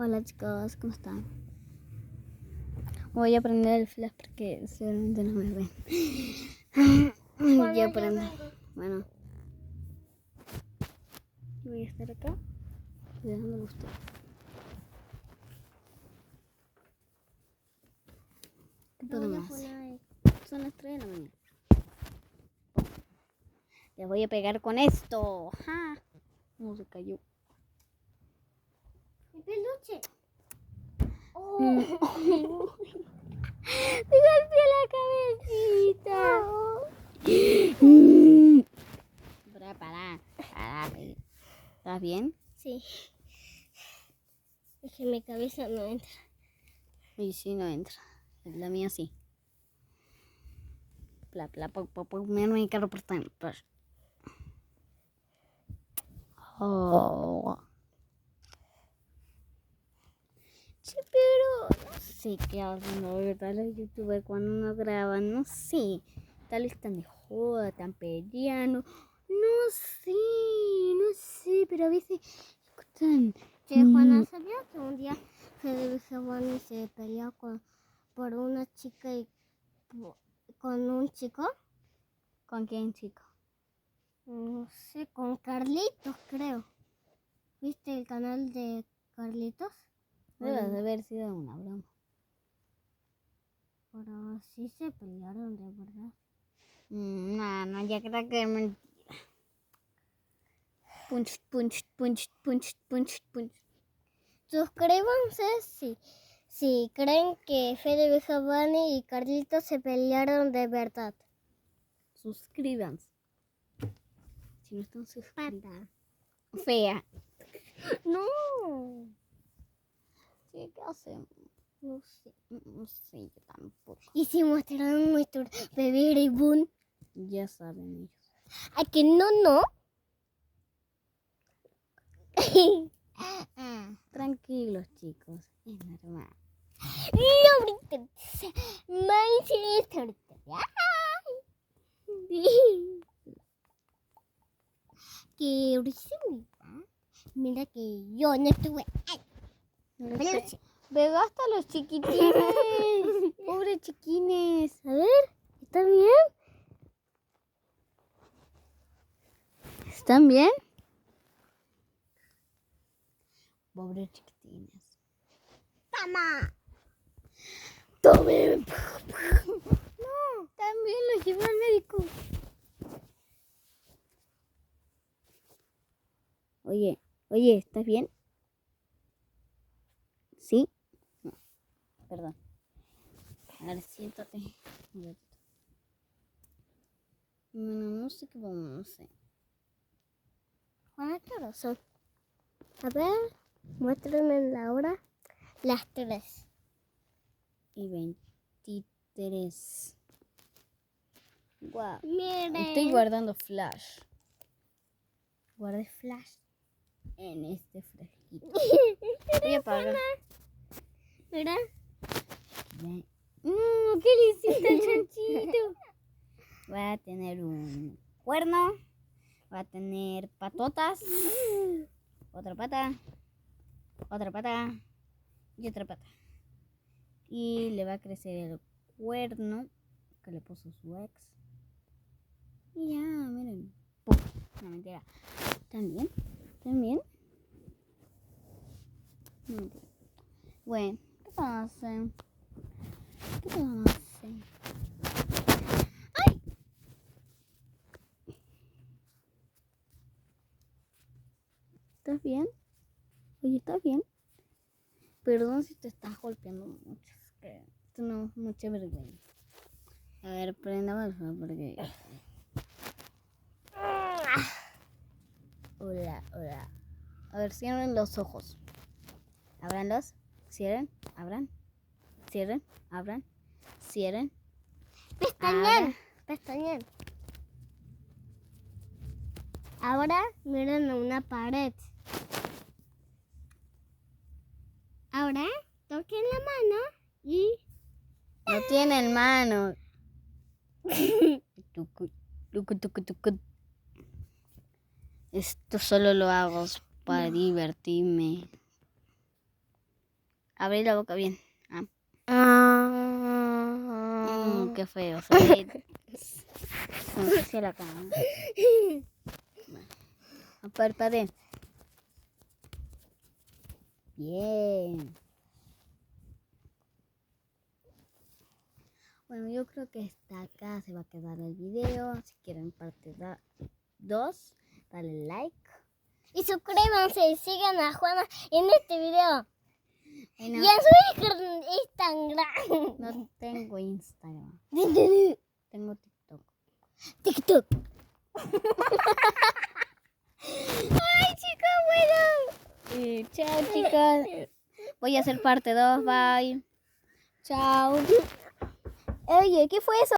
Hola chicos, ¿cómo están? Voy a prender el flash porque seguramente no me ven. Voy a prender. Bueno. Voy a estar acá cuidándolo a usted. ¿Qué podemos hacer? Son las 3 de la mañana. Les voy a pegar con esto. ¡Ja! No se cayó. ¡Mi peluche! ¡Oh! ¡Me golpeó la cabecita! Pará. ¿Estás bien? Sí. Es que mi cabeza no entra. Y sí, no entra. La mía sí. Mi carro por tanto. Oh. Sí, pero no sé qué hacen ahorita los youtubers cuando uno graba, no sé. Tal vez están de joda, están peleando. No sé, pero a veces están. Che, Juana, ¿sabías que un día Fede Giovanni se peleó por una chica y con un chico? ¿Con quién, chico? No sé, con Carlitos, creo. ¿Viste el canal de Carlitos? Debe de haber sido una broma. Pero sí se pelearon, de verdad. No, ya creo que me... Punch. Suscríbanse si creen que Fede Giovanni y Carlitos se pelearon de verdad. Suscríbanse. Si no están suscritos. Pata. Fea. No. Sí, ¿qué hacemos? No sé. No sé, yo tampoco. ¿Y si mostraron nuestro bebé Reborn? Ya saben ellos. ¿A que no? Tranquilos, chicos. Es normal. No brinques. Manches que recién mira que yo no estuve. Pegó hasta los chiquitines. Pobre chiquines. A ver, ¿está bien? ¿Están bien? Pobre chiquitines. ¡Tama! ¡Tome! No, también los llevó al médico. Oye, ¿estás bien? ¿Sí? No, perdón. A ver, siéntate. Bueno, no sé qué vamos a hacer. ¿Cuántas horas son? A ver, muéstrame la hora. Las 3. Y 23. Wow. Miren. Estoy guardando flash. Guardé flash en este frasquito. Voy a apagar. Mira. ¿Qué le hiciste al chanchito? Va a tener un cuerno. Va a tener patotas. Otra pata. Otra pata. Y otra pata. Y le va a crecer el cuerno que le puso su ex. Y ya, miren. ¡Pum! No, mentira. ¿Están bien? ¿Están bien? No, mentira. Bueno, ¿qué pasa? ¿Qué pasa? ¡Ay! ¿Estás bien? Oye, ¿estás bien? Perdón si te estás golpeando mucho. Es que tenemos mucha vergüenza. A ver, prendamos porque... Hola. A ver, cierren los ojos. Ábranlos. Cierren. Abran. Cierren. Abran. Cierren. Pestañen. Ahora miren a una pared. Ahora toquen la mano y... No tienen mano. Esto solo lo hago para divertirme. Abrí la boca bien. Qué feo. Ensucia la cara. Parpadeen. Bien. Bueno, yo creo que hasta acá se va a quedar el video. Si quieren parte 2, dale like. Y suscríbanse y sigan a Juana en este video. Bueno, Y en su Instagram. no tengo Instagram. Tengo TikTok. TikTok. Ay, chicos, bueno. Chao, chicas. Voy a hacer parte 2. Bye. Chao. Oye, ¿qué fue eso?